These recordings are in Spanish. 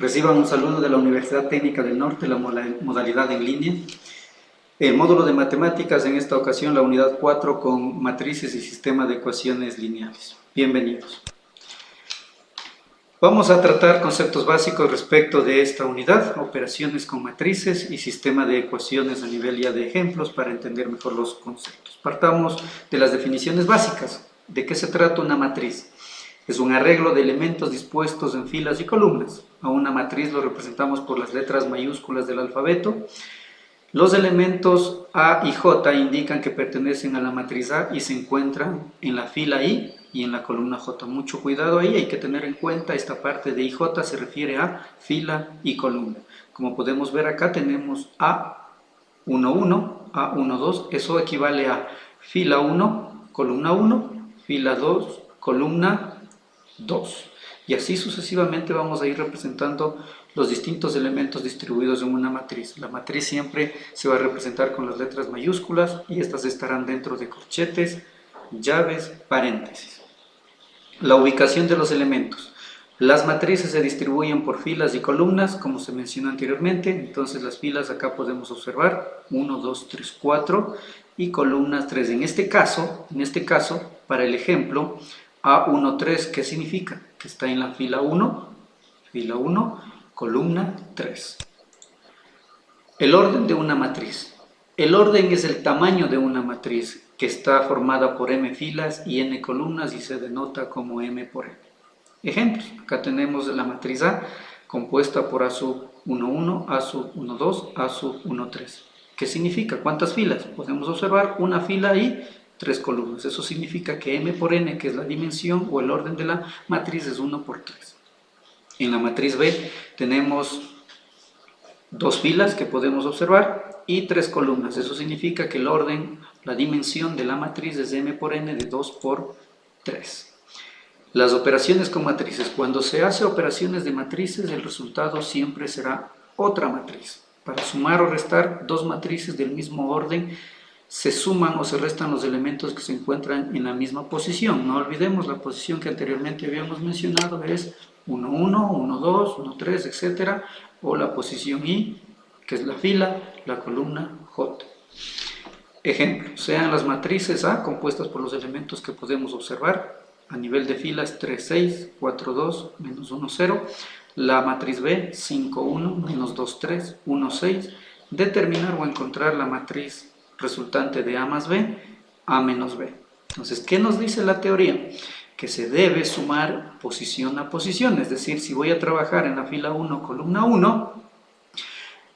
Reciban un saludo de la Universidad Técnica del Norte, la modalidad en línea. El módulo de matemáticas, en esta ocasión la unidad 4 con matrices y sistema de ecuaciones lineales. Bienvenidos. Vamos a tratar conceptos básicos respecto de esta unidad, operaciones con matrices y sistema de ecuaciones a nivel ya de ejemplos para entender mejor los conceptos. Partamos de las definiciones básicas. ¿De qué se trata una matriz? Es un arreglo de elementos dispuestos en filas y columnas. A una matriz lo representamos por las letras mayúsculas del alfabeto. Los elementos A y J indican que pertenecen a la matriz A y se encuentran en la fila I y en la columna J. Mucho cuidado ahí, hay que tener en cuenta esta parte de IJ se refiere a fila y columna. Como podemos ver acá tenemos A11, A12, eso equivale a fila 1, columna 1, fila 2, columna 2. Y así sucesivamente vamos a ir representando los distintos elementos distribuidos en una matriz. La matriz siempre se va a representar con las letras mayúsculas y estas estarán dentro de corchetes, llaves, paréntesis. La ubicación de los elementos. Las matrices se distribuyen por filas y columnas, como se mencionó anteriormente. Entonces las filas acá podemos observar 1, 2, 3, 4 y columnas 3. En este caso, para el ejemplo, A13, ¿qué significa? Que está en la fila 1, columna 3. El orden de una matriz. El orden es el tamaño de una matriz que está formada por m filas y n columnas y se denota como m por n. Ejemplos. Acá tenemos la matriz A compuesta por A sub 11, A sub 12, A sub 13. ¿Qué significa? ¿Cuántas filas? Podemos observar una fila y 3 columnas. Eso significa que m por n, que es la dimensión o el orden de la matriz, es 1 por 3. En la matriz B tenemos 2 filas que podemos observar y 3 columnas. Eso significa que el orden, la dimensión de la matriz es m por n de 2 por 3. Las operaciones con matrices. Cuando se hace operaciones de matrices, el resultado siempre será otra matriz. Para sumar o restar dos matrices del mismo orden, se suman o se restan los elementos que se encuentran en la misma posición. No olvidemos la posición que anteriormente habíamos mencionado, es 1, 1, 1, 2, 1, 3, etc. O la posición I, que es la fila, la columna J. Ejemplo, sean las matrices A compuestas por los elementos que podemos observar. A nivel de filas 3, 6, 4, 2, menos 1, 0. La matriz B, 5, 1, menos 2, 3, 1, 6. Determinar o encontrar la matriz resultante de A más B, A menos B. Entonces, ¿qué nos dice la teoría? Que se debe sumar posición a posición, es decir, si voy a trabajar en la fila 1, columna 1,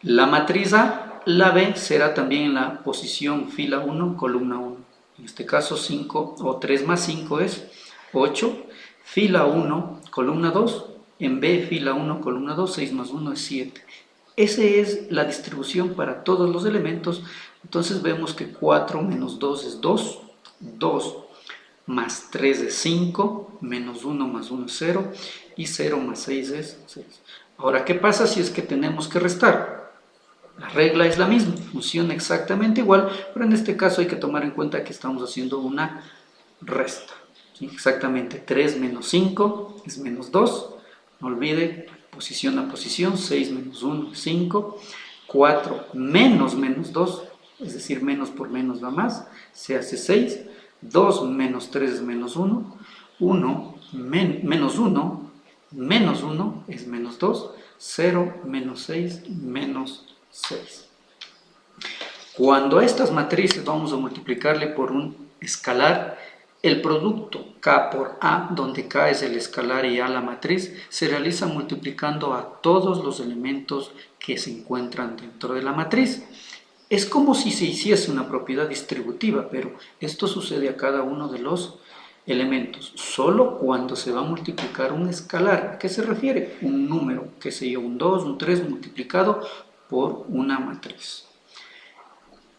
la matriz A, la B, será también en la posición fila 1, columna 1. En este caso 5 o 3 más 5 es 8, fila 1, columna 2, en B, fila 1, columna 2, 6 más 1 es 7. Esa es la distribución para todos los elementos. Entonces vemos que 4 menos 2 es 2, 2 más 3 es 5, menos 1 más 1 es 0, y 0 más 6 es 6. Ahora, ¿qué pasa si es que tenemos que restar? La regla es la misma, funciona exactamente igual, pero en este caso hay que tomar en cuenta que estamos haciendo una resta. ¿Sí? Exactamente, 3 menos 5 es menos 2, no olvide, posición a posición, 6 menos 1 es 5, 4 menos 2, es decir, menos por menos da más, se hace 6, 2 menos 3 es menos 1, 1 menos 1, menos 1 es menos 2, 0 menos 6, menos 6. Cuando a estas matrices vamos a multiplicarle por un escalar, el producto K por A, donde K es el escalar y A la matriz, se realiza multiplicando a todos los elementos que se encuentran dentro de la matriz. Es como si se hiciese una propiedad distributiva, pero esto sucede a cada uno de los elementos, solo cuando se va a multiplicar un escalar. ¿A qué se refiere? Un número, qué sé yo, un 2, un 3 multiplicado por una matriz.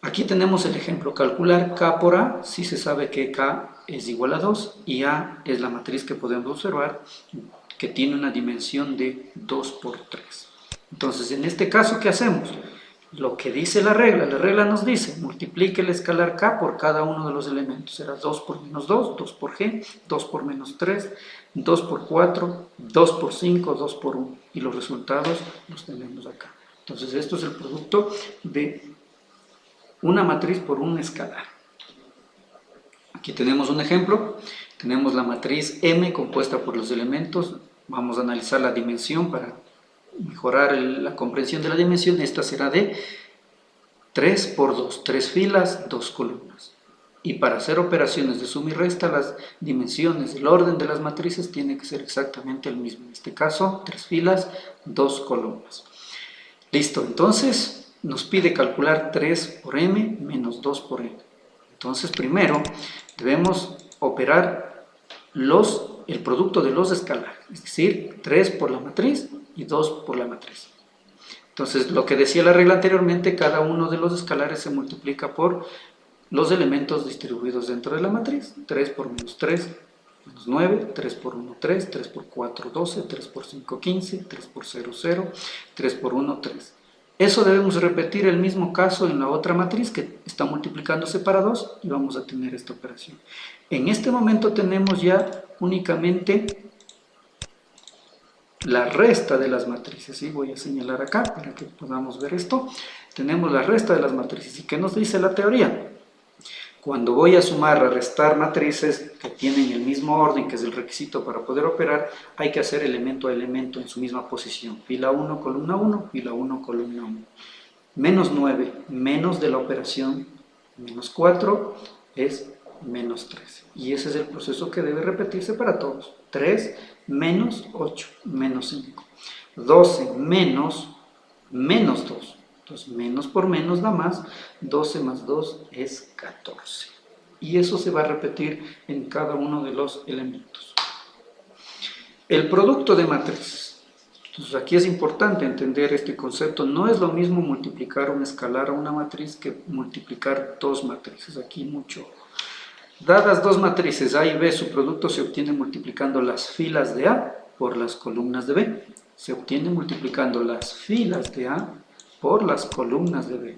Aquí tenemos el ejemplo, calcular K por A, si se sabe que K es igual a 2 y A es la matriz que podemos observar que tiene una dimensión de 2 por 3. Entonces, en este caso, ¿qué hacemos? lo que dice la regla nos dice, multiplique el escalar K por cada uno de los elementos, será 2 por menos 2, 2 por G, 2 por menos 3, 2 por 4, 2 por 5, 2 por 1, y los resultados los tenemos acá. Entonces esto es el producto de una matriz por un escalar. Aquí tenemos un ejemplo, tenemos la matriz M compuesta por los elementos, vamos a analizar la dimensión para mejorar la comprensión de la dimensión. Esta será de 3 por 2, 3 filas, 2 columnas. Y para hacer operaciones de suma y resta, las dimensiones, el orden de las matrices tiene que ser exactamente el mismo. En este caso, 3 filas, 2 columnas. Listo, entonces nos pide calcular 3 por m menos 2 por n. Entonces primero debemos operar el producto de los escalares, es decir, 3 por la matriz y 2 por la matriz. Entonces, lo que decía la regla anteriormente, cada uno de los escalares se multiplica por los elementos distribuidos dentro de la matriz. 3 por menos 3, menos 9, 3 por 1, 3, 3 por 4, 12, 3 por 5, 15, 3 por 0, 0, 3 por 1, 3. Eso debemos repetir el mismo caso en la otra matriz que está multiplicándose para 2 y vamos a tener esta operación. En este momento tenemos ya únicamente la resta de las matrices, ¿sí? Voy a señalar acá para que podamos ver esto. Tenemos la resta de las matrices. ¿Y qué nos dice la teoría? Cuando voy a sumar o restar matrices que tienen el mismo orden, que es el requisito para poder operar, hay que hacer elemento a elemento en su misma posición. Fila 1, columna 1, fila 1, columna 1. Menos 9, menos de la operación, menos 4 es menos 13. Y ese es el proceso que debe repetirse para todos. 3 menos 8, menos 5. 12 menos 2. Entonces, menos por menos da más. 12 más 2 es 14. Y eso se va a repetir en cada uno de los elementos. El producto de matrices. Entonces, aquí es importante entender este concepto. No es lo mismo multiplicar un escalar a una matriz que multiplicar dos matrices. Aquí mucho. Dadas dos matrices A y B, su producto se obtiene multiplicando las filas de A por las columnas de B. Se obtiene multiplicando las filas de A por las columnas de B.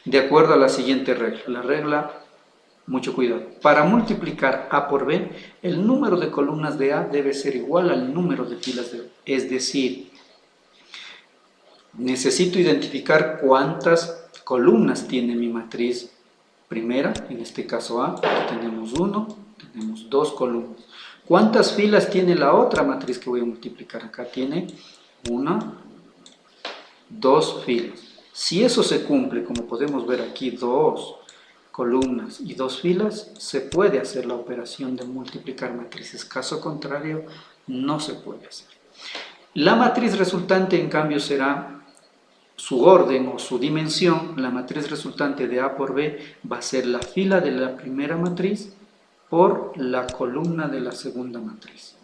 De acuerdo a la siguiente regla. La regla, mucho cuidado. Para multiplicar A por B, el número de columnas de A debe ser igual al número de filas de B. Es decir, necesito identificar cuántas columnas tiene mi matriz primera, en este caso A, tenemos 1, tenemos 2 columnas. ¿Cuántas filas tiene la otra matriz que voy a multiplicar? Acá tiene 1, 2 filas. Si eso se cumple, como podemos ver aquí, 2 columnas y 2 filas, se puede hacer la operación de multiplicar matrices. Caso contrario, no se puede hacer. La matriz resultante, en cambio, será su orden o su dimensión. La matriz resultante de A por B va a ser la fila de la primera matriz por la columna de la segunda matriz.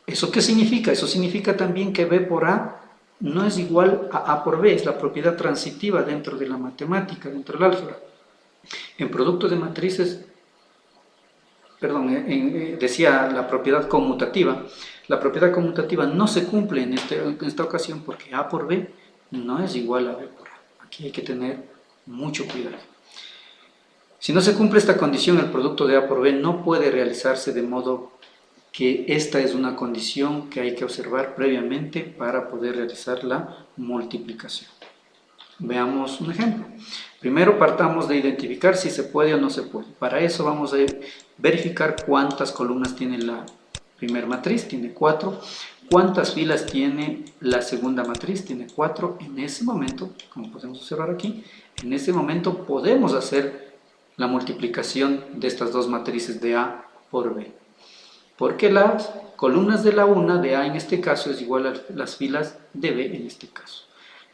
¿Eso qué significa? Eso significa también que B por A no es igual a A por B, es la propiedad transitiva dentro de la matemática, dentro del álgebra. En producto de matrices, decía la propiedad conmutativa. La propiedad conmutativa no se cumple en esta ocasión porque A por B no es igual a B por A. Aquí hay que tener mucho cuidado. Si no se cumple esta condición, el producto de A por B no puede realizarse, de modo que esta es una condición que hay que observar previamente para poder realizar la multiplicación. Veamos un ejemplo. Primero partamos de identificar si se puede o no se puede. Para eso vamos a verificar cuántas columnas tiene la primera matriz, tiene 4. ¿Cuántas filas tiene la segunda matriz? Tiene 4. En ese momento, como podemos observar aquí, en ese momento podemos hacer la multiplicación de estas dos matrices de A por B. Porque las columnas de la una, de A en este caso, es igual a las filas de B en este caso.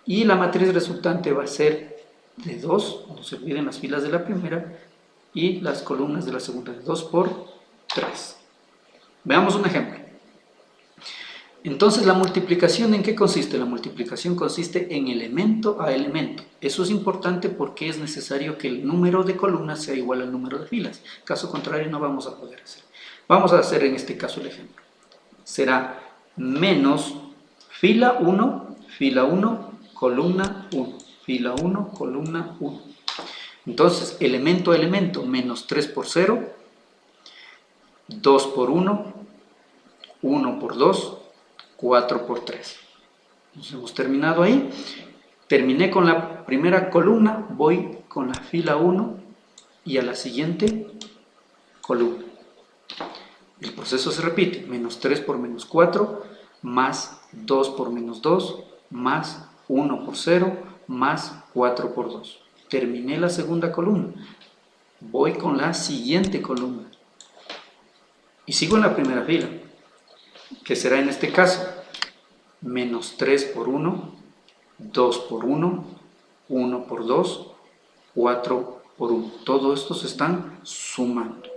Y la matriz resultante va a ser de 2, no se olviden las filas de la primera, y las columnas de la segunda, de 2 por 3. Veamos un ejemplo. Entonces, ¿la multiplicación en qué consiste? La multiplicación consiste en elemento a elemento. Eso es importante porque es necesario que el número de columnas sea igual al número de filas. Caso contrario, no vamos a poder hacer. Vamos a hacer en este caso el ejemplo. Será menos fila 1, columna 1. fila 1, columna 1. Entonces, elemento a elemento, menos 3 por 0, 2 por 1, 1 por 2, 4 por 3. Nos hemos terminado ahí. Terminé con la primera columna, voy con la fila 1 y a la siguiente columna. El proceso se repite, menos 3 por menos 4, más 2 por menos 2, más 1 por 0, más 4 por 2. Terminé la segunda columna, voy con la siguiente columna y sigo en la primera fila, que será en este caso, menos 3 por 1, 2 por 1, 1 por 2, 4 por 1. Todos estos se están sumando.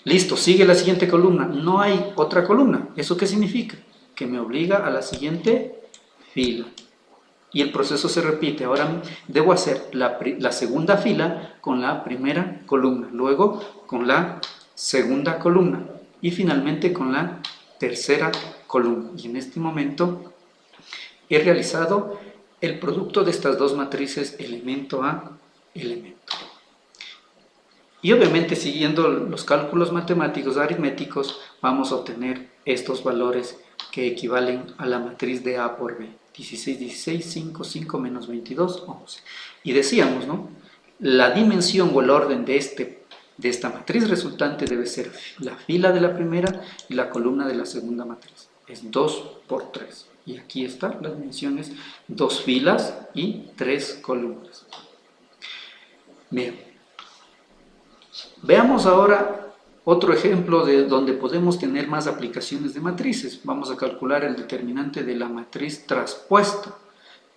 Listo, sigue la siguiente columna. No hay otra columna. ¿Eso qué significa? Que me obliga a la siguiente fila. Y el proceso se repite. Ahora debo hacer la segunda fila con la primera columna, luego con la segunda columna y finalmente con la tercera columna. Y en este momento he realizado el producto de estas dos matrices elemento a elemento. Y obviamente siguiendo los cálculos matemáticos aritméticos vamos a obtener estos valores que equivalen a la matriz de A por B. 16, 16, 5, 5 menos 22, 11. Y decíamos, ¿no? La dimensión o el orden de esta matriz resultante debe ser la fila de la primera y la columna de la segunda matriz. Es 2 por 3. Y aquí está, la dimensión es 2 filas y 3 columnas. Bien. Veamos ahora otro ejemplo de donde podemos tener más aplicaciones de matrices. Vamos a calcular el determinante de la matriz traspuesta.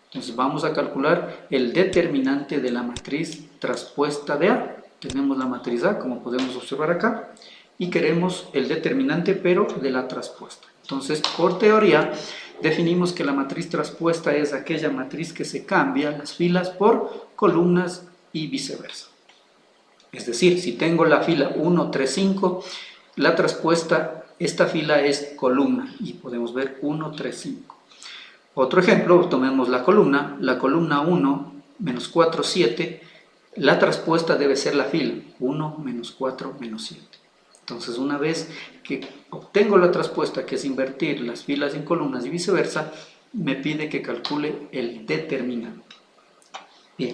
Entonces vamos a calcular el determinante de la matriz traspuesta de A. Tenemos la matriz A, como podemos observar acá, y queremos el determinante, pero de la traspuesta. Entonces, por teoría, definimos que la matriz traspuesta es aquella matriz que se cambia las filas por columnas y viceversa. Es decir, si tengo la fila 1, 3, 5, la traspuesta, esta fila es columna, y podemos ver 1, 3, 5. Otro ejemplo, tomemos la columna 1, menos 4, 7, la traspuesta debe ser la fila 1, menos 4, menos 7. Entonces, una vez que obtengo la traspuesta, que es invertir las filas en columnas y viceversa, me pide que calcule el determinante. Bien,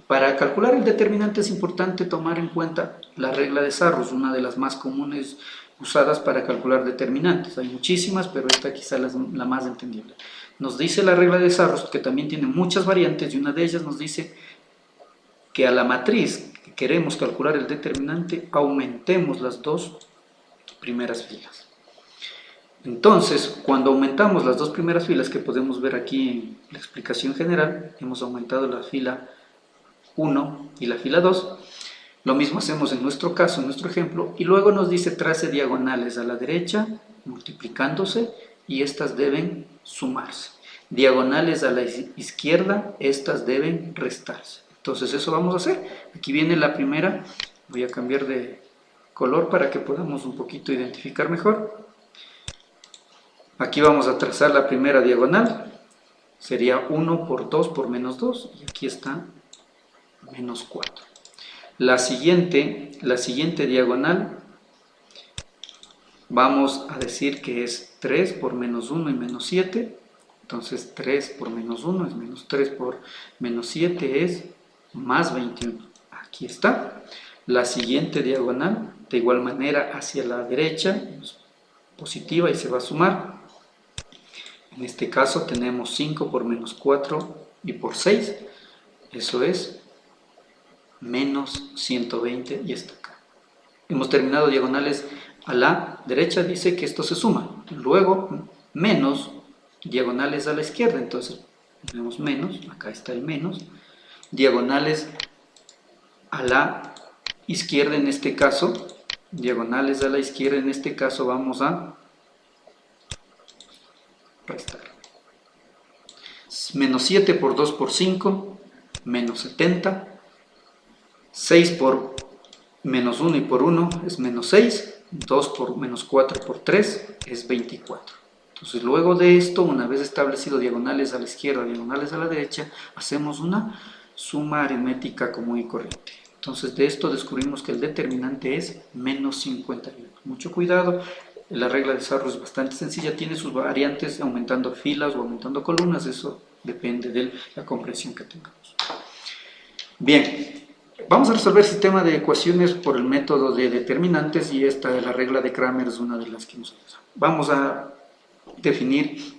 para calcular el determinante es importante tomar en cuenta la regla de Sarrus, una de las más comunes usadas para calcular determinantes. Hay muchísimas, pero esta quizá es la más entendible. Nos dice la regla de Sarrus, que también tiene muchas variantes, y una de ellas nos dice que a la matriz que queremos calcular el determinante, aumentemos las dos primeras filas. Entonces, cuando aumentamos las dos primeras filas, que podemos ver aquí en la explicación general, hemos aumentado la fila 1 y la fila 2, lo mismo hacemos en nuestro caso, en nuestro ejemplo, y luego nos dice trace diagonales a la derecha, multiplicándose, y estas deben sumarse. Diagonales a la izquierda, estas deben restarse. Entonces eso vamos a hacer. Aquí viene la primera, voy a cambiar de color para que podamos un poquito identificar mejor. Aquí vamos a trazar la primera diagonal, sería 1 por 2 por menos 2, y aquí está menos 4. La siguiente diagonal vamos a decir que es 3 por menos 1 y menos 7. Entonces 3 por menos 1 es menos 3 por menos 7 es más 21. Aquí está. La siguiente diagonal, de igual manera hacia la derecha, es positiva y se va a sumar. En este caso tenemos 5 por menos 4 y por 6. Eso es menos 120 y está acá. Hemos terminado diagonales a la derecha, dice que esto se suma. Luego menos diagonales a la izquierda, entonces tenemos menos, acá está el menos. Diagonales a la izquierda en este caso, diagonales a la izquierda en este caso vamos a restar. Menos 7 por 2 por 5, menos 70. 6 por menos 1 y por 1 es menos 6, 2 por menos 4 por 3 es 24. Entonces, luego de esto, una vez establecido diagonales a la izquierda, diagonales a la derecha, hacemos una suma aritmética común y corriente. Entonces, de esto descubrimos que el determinante es menos 51. Mucho cuidado, la regla de Sarro es bastante sencilla, tiene sus variantes aumentando filas o aumentando columnas, eso depende de la comprensión que tengamos. Bien, vamos a resolver el sistema de ecuaciones por el método de determinantes y esta de la regla de Cramer es una de las que nos usa. Vamos a definir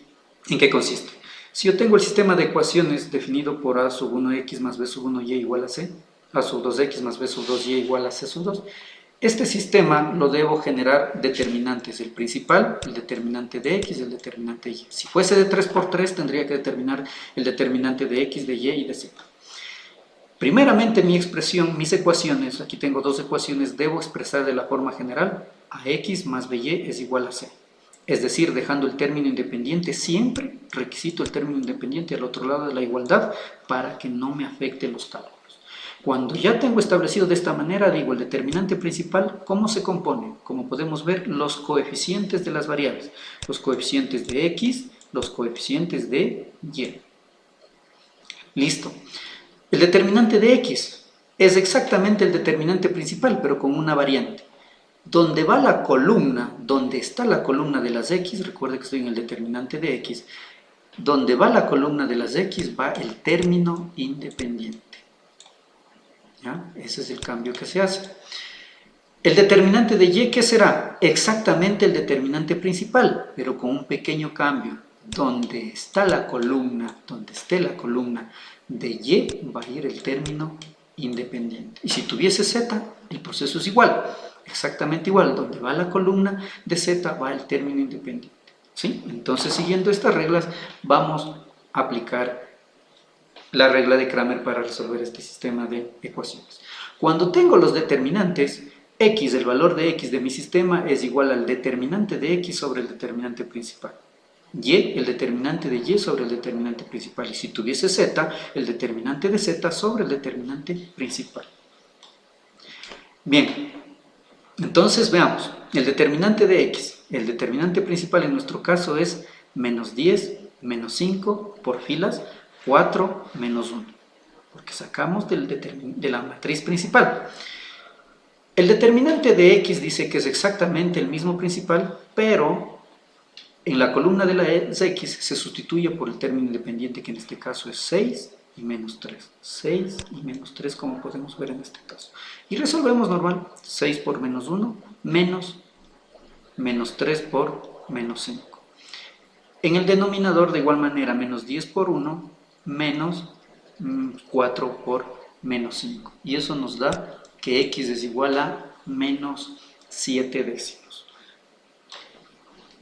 en qué consiste. Si yo tengo el sistema de ecuaciones definido por a sub 1x más b sub 1y igual a c, a sub 2x más b sub 2y igual a c sub 2, este sistema lo debo generar determinantes, el principal, el determinante de x y el determinante de y. Si fuese de 3 por 3 tendría que determinar el determinante de x, de y de z. Primeramente mi expresión, mis ecuaciones, aquí tengo dos ecuaciones, debo expresar de la forma general ax más by es igual a c. Es decir, dejando el término independiente, siempre requisito el término independiente al otro lado de la igualdad para que no me afecte los cálculos. Cuando ya tengo establecido de esta manera, digo el determinante principal, ¿cómo se compone? Como podemos ver, los coeficientes de las variables. Los coeficientes de x, los coeficientes de y. Listo. El determinante de x es exactamente el determinante principal, pero con una variante. Donde va la columna, donde está la columna de las x, recuerde que estoy en el determinante de x, donde va la columna de las x va el término independiente. ¿Ya? Ese es el cambio que se hace. El determinante de y, ¿qué será? Exactamente el determinante principal, pero con un pequeño cambio. Donde está la columna, donde esté la columna de y, va a ir el término independiente. Y si tuviese z, el proceso es igual. Exactamente igual, donde va la columna de z va el término independiente. ¿Sí? Entonces, siguiendo estas reglas, vamos a aplicar la regla de Cramer para resolver este sistema de ecuaciones. Cuando tengo los determinantes, x, el valor de x de mi sistema es igual al determinante de x sobre el determinante principal. Y, el determinante de y sobre el determinante principal. Y si tuviese z, el determinante de z sobre el determinante principal. Bien. Entonces veamos, el determinante de x, el determinante principal en nuestro caso es menos 10, menos 5 por filas, 4, menos 1, porque sacamos de la matriz principal. El determinante de x dice que es exactamente el mismo principal, pero en la columna de las x se sustituye por el término independiente, que en este caso es 6 y menos 3. 6 y menos 3, como podemos ver en este caso. Y resolvemos normal, 6 por menos 1, menos 3 por menos 5. En el denominador, de igual manera, menos 10 por 1, menos 4 por menos 5. Y eso nos da que x es igual a menos 7 décimos.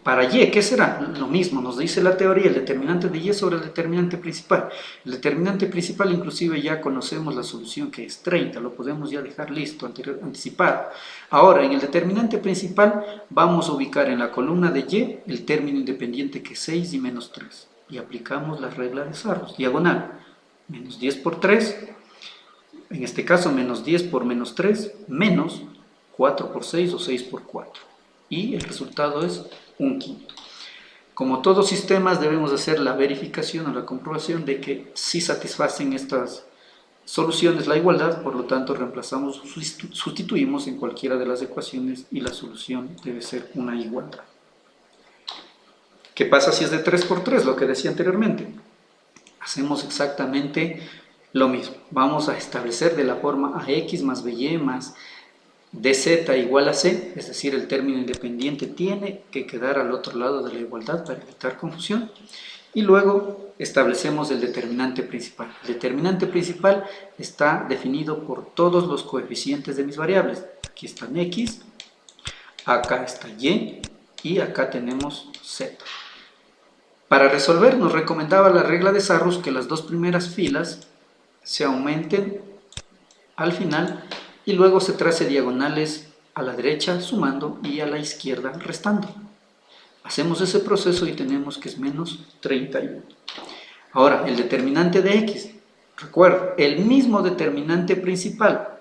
Para y, ¿qué será? Lo mismo, nos dice la teoría, el determinante de y sobre el determinante principal. El determinante principal, inclusive ya conocemos la solución que es 30, lo podemos ya dejar listo, anticipado. Ahora, en el determinante principal vamos a ubicar en la columna de y el término independiente que es 6 y menos 3. Y aplicamos la regla de Sarros, diagonal, menos 10 por 3, en este caso menos 10 por menos 3, menos 4 por 6 o 6 por 4. Y el resultado es 1/5. Como todos sistemas debemos hacer la verificación o la comprobación de que sí satisfacen estas soluciones la igualdad, por lo tanto reemplazamos, sustituimos en cualquiera de las ecuaciones y la solución debe ser una igualdad. ¿Qué pasa si es de 3 por 3? Lo que decía anteriormente. Hacemos exactamente lo mismo. Vamos a establecer de la forma ax más by más dz igual a c, es decir, el término independiente tiene que quedar al otro lado de la igualdad para evitar confusión. Y luego establecemos el determinante principal. El determinante principal está definido por todos los coeficientes de mis variables. Aquí están x, acá está y acá tenemos z. Para resolver nos recomendaba la regla de Sarrus que las dos primeras filas se aumenten al final y luego se trace diagonales a la derecha sumando y a la izquierda restando. Hacemos ese proceso y tenemos que es menos 31. Ahora, el determinante de x, recuerda, el mismo determinante principal,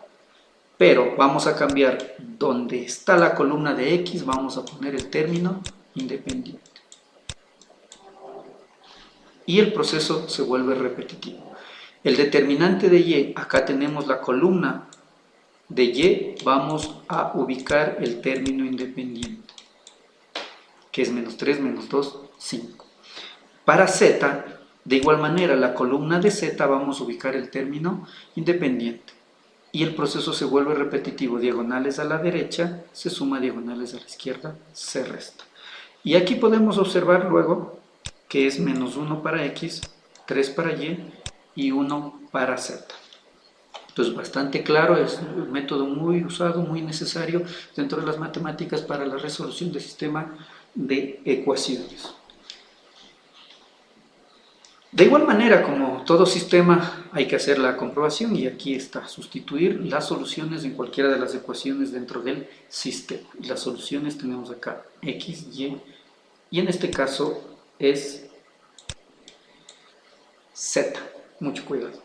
pero vamos a cambiar donde está la columna de x, vamos a poner el término independiente. y el proceso se vuelve repetitivo. El determinante de y, acá tenemos la columna de y, vamos a ubicar el término independiente, que es menos 3, menos 2, 5. Para z, de igual manera, la columna de z vamos a ubicar el término independiente. Y el proceso se vuelve repetitivo. Diagonales a la derecha se suma, diagonales a la izquierda se resta. Y aquí podemos observar luego que es menos 1 para x, 3 para y 1 para z. Entonces, bastante claro, es un método muy usado, muy necesario dentro de las matemáticas para la resolución del sistema de ecuaciones. De igual manera, como todo sistema, hay que hacer la comprobación y aquí está, sustituir las soluciones en cualquiera de las ecuaciones dentro del sistema. Y las soluciones tenemos acá x, y en este caso es z. Mucho cuidado.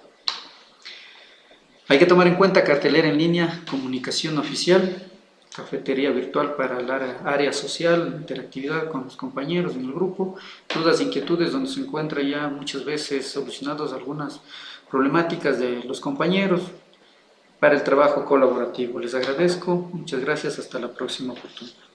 Hay que tomar en cuenta cartelera en línea, comunicación oficial, cafetería virtual para el área social, interactividad con los compañeros en el grupo, dudas, inquietudes, donde se encuentra ya muchas veces solucionadas algunas problemáticas de los compañeros para el trabajo colaborativo. Les agradezco, muchas gracias, hasta la próxima oportunidad.